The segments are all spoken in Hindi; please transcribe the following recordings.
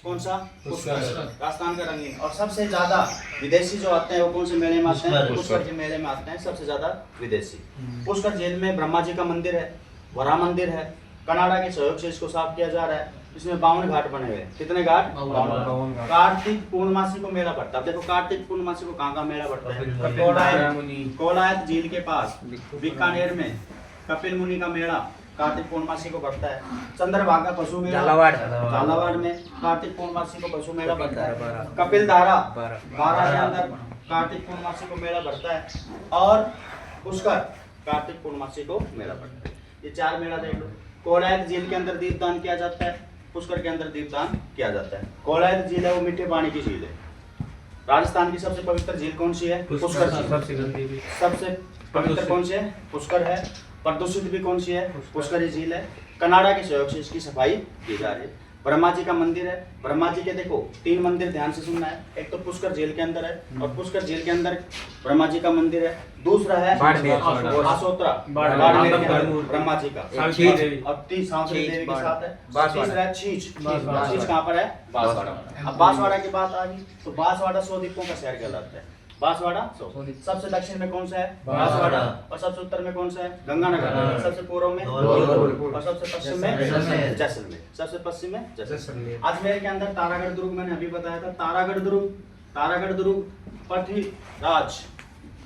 कौन सा? पुष्कर। राजस्थान का रंगीन। और सबसे ज्यादा विदेशी जो आते हैं वो कौन से मेले में आते हैं? पुष्कर के मेले में आते हैं सबसे ज्यादा विदेशी। पुष्कर झील में ब्रह्मा जी का मंदिर है, वरा मंदिर है, कनाडा के सहयोग से इसको साफ किया जा रहा है। इसमें 52 घाट बने हुए हैं। कितने घाट? 52 घाट। कार्तिक पूर्णमासी को मेला पड़ता है। देखो कार्तिक पूर्णमासी को कहाँ मेला पड़ता है? कोलायत झील के पास बीकानेर में कपिल मुनि का मेला कार्तिक पूर्णमासी को पड़ता है। चंद्रभागा पशु मेला झालावाड़ में कार्तिक पूर्णमासी को पशु मेला पड़ता है। कपिल धारा 12 के अंदर कार्तिक पूर्णमासी को मेला पड़ता है। और पुष्कर कार्तिक पूर्णमासी को मेला पड़ता है। ये 4 मेला देख लो। कोलायत झील के अंदर दीपदान किया जाता है, पुष्कर के अंदर दीपदान किया जाता है। कोलायत झील है वो मीठे पानी की झील है। राजस्थान की सबसे पवित्र झील कौन सी है? पुष्कर झील। सबसे पवित्र कौन सी है? पुष्कर है। प्रदूषित भी कौन सी है? पुष्कर ही झील है। कनाडा के सहयोग से इसकी सफाई की जा रही है। ब्रह्मा जी का मंदिर है। ब्रह्मा जी के देखो 3 मंदिर ध्यान से सुनना है। एक तो पुष्कर झील के अंदर है और पुष्कर झील के अंदर ब्रह्मा जी का मंदिर है। दूसरा है आसोत्रा बाड़मेर के अंदर ब्रह्मा जी का, और सावित्री देवी के साथ है। तीसरा है छींच। छींच कहाँ पर है? बांसवाड़ा। अब बांसवाड़ा की बात आ गई तो बांसवाड़ा 100 द्वीपों का शहर कहलाता है। बांसवाड़ा 100। सबसे दक्षिण में कौन सा है? बांसवाड़ा। और सबसे उत्तर में कौन सा है? गंगानगर। सबसे पूर्व में और सबसे पश्चिम में जैसलमेर। सबसे पश्चिम में जैसलमेर। अजमेर के अंदर तारागढ़ दुर्ग मैंने अभी बताया था। तारागढ़ दुर्ग पृथ्वीराज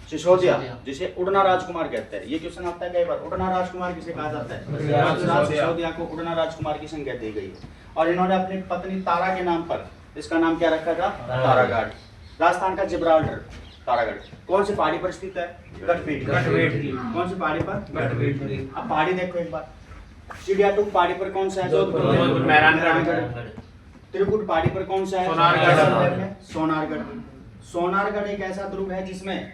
सिसोदिया जिसे उड़ना राजकुमार कहते हैं। ये क्वेश्चन आता है कई बार, उड़ना राजकुमार किसे कहा जाता है? पृथ्वीराज सिसोदिया को उड़ना राजकुमार की संज्ञा दी गई है। और इन्होंने अपनी पत्नी तारा के नाम पर इसका नाम क्या रखा था? तारागढ़। राजस्थान का जिब्राल्टर तारागढ़ कौन सी पहाड़ी पर स्थित है? गढ़वेट। कौन सी पहाड़ी पर? गढ़वेट। अब पहाड़ी देखो एक बार। चिड़ियाटूक पहाड़ी पर कौन सा है? जोधपुर। त्रिकुट पहाड़ी पर कौन सा है? सोनारगढ़। सोनारगढ़ एक ऐसा दुर्ग है जिसमें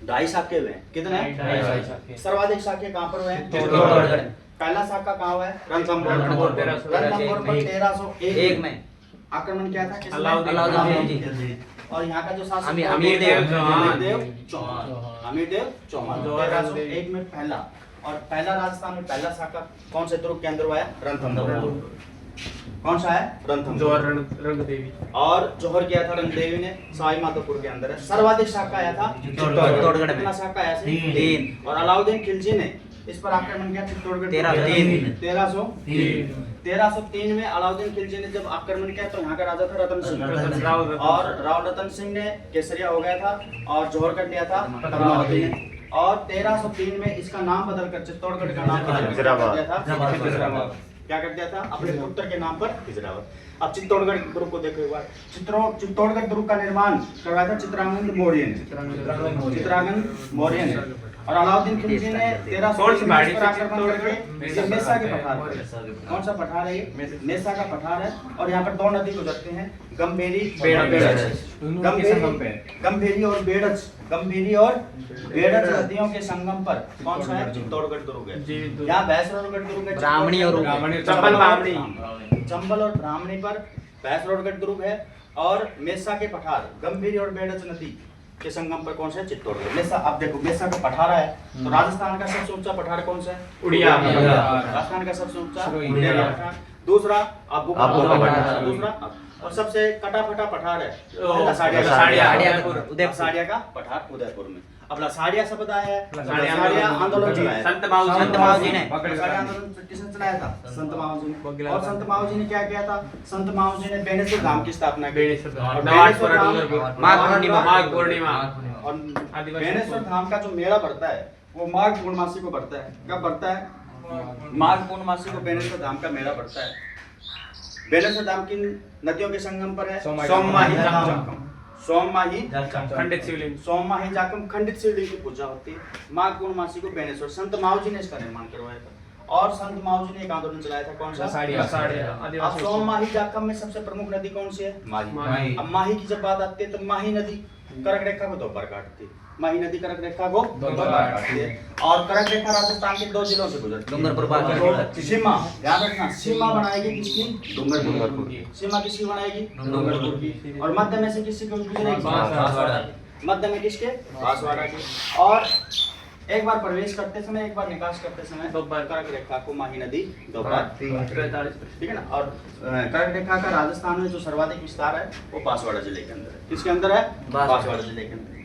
2.5 शाखे हुए हैं। कितने? सर्वाधिक शाखे कहाँ पर हुए हैं? पहला शाखा कहाँ हुआ है? रणथंभौर पर 1301 में आक्रमण किया था किसने? अलाउद्दीन। और यहाँ का जो शासक अमीर देव चौहान 1301 में पहला। और पहला राजस्थान में पहला शाखा कौन से दुर्ग के अंदर हुआ है? रणथंभौर। कौन सा है? रणथंभौर। रंगदेवी। और जोहर किया था रंगदेवी ने सवाई माधोपुर के अंदर है। सर्वाधिक शाखा आया था चित्तौड़गढ़ में। कितना शाखा आया? 3। और अलाउद्दीन खिलजी ने इस पर आक्रमण किया चित्तौड़गढ़ 1303 में। अलाउद्दीन खिलजी ने जब आक्रमण किया तो यहाँ का राजा था रतन सिंह। और राव रतन सिंह ने केसरिया हो गया था और जोहर कर दिया था पद्मावती ने। और 1303 में इसका नाम बदलकर चित्तौड़गढ़ का नाम बदल दिया था। क्या कर दिया था? अपने पुत्र के नाम पर हिजरावत। अब चित्तौड़गढ़ दुर्ग को देखो एक बार। चित्तौड़गढ़ दुर्ग का निर्माण करवाया था चित्रांगद मौर्य ने। और अलाउद्दीन खिलजी ने 1300 में आक्रमण करके मेसा के पठार पर। कौन सा पठार है ये? मेसा का पठार है। और यहाँ पर 2 नदी गुजरते हैं, गंभीरी और बेड़च नदियों के संगम पर कौन सा है? चित्तौड़गढ़ दुर्ग है। यहाँ भैंसरोडगढ़ दुर्ग है। चंबल और ब्राह्मणी पर भैंसरोडगढ़ दुर्ग है। और मेसा के पठार गंभीरी और बेड़च नदी के संगम पर कौन सा है? चित्तौड़गढ़। मेसा। अब देखो मेसा का पठारा है तो राजस्थान का सबसे ऊंचा पठार कौन सा है? उड़िया। राजस्थान का सबसे ऊंचा उड़िया पठार। दूसरा अब्बू का पठार। और सबसे कटा-फटा पठार है लसाड़िया का पठार उदयपुर में। अब लसाड़िया शब्द आया है, लसाड़िया आंदोलन चलाया संत माऊजी ने। आंदोलन किसने चलाया था? संत माऊजी ने। और संत माऊजी ने क्या किया था? संत माऊजी ने बेनेश्वर धाम की स्थापना की। और बेनेश्वर धाम का जो मेला पड़ता है वो माघ पूर्णमासी को पड़ता है। कब पड़ता है? माघ पूर्णमासी को बेनेश्वर धाम का मेला पड़ता है। बेनेश्वर धाम की नदियों के संगम पर है सोममाही जाकम खंडित शिवलिंग की पूजा होती है। माघ पूर्णमासी को बेनेश्वर संत माऊजी ने इसका निर्माण करवाया था। और संत माऊजी ने एक आंदोलन चलाया था। कौन सा? अब सोममाही जाकम में सबसे प्रमुख नदी कौन सी है? माही। अब माही की जब बात आती है तो माही नदी कर्क रेखा को 2 बार काटती है। माही नदी कर्क रेखा को 2 बार काटती है। और कर्क रेखा राजस्थान के 2 जिलों से गुजरती है। सीमा ध्यान रखना, सीमा बनाएगी किसकी? डूंगरपुर की। सीमा किसकी बनाएगी? डूंगरपुर की। और मध्य में से किसकी गुजरेगी? मध्य में किसके? बांसवाड़ा की। और एक बार प्रवेश करते समय, एक बार निकास करते समय कर्क रेखा को माही नदी दो बार, 45। ठीक है ना। और कर्क रेखा का राजस्थान में जो सर्वाधिक विस्तार है वो बांसवाड़ा जिले के अंदर है। किसके अंदर है? बांसवाड़ा जिले के अंदर।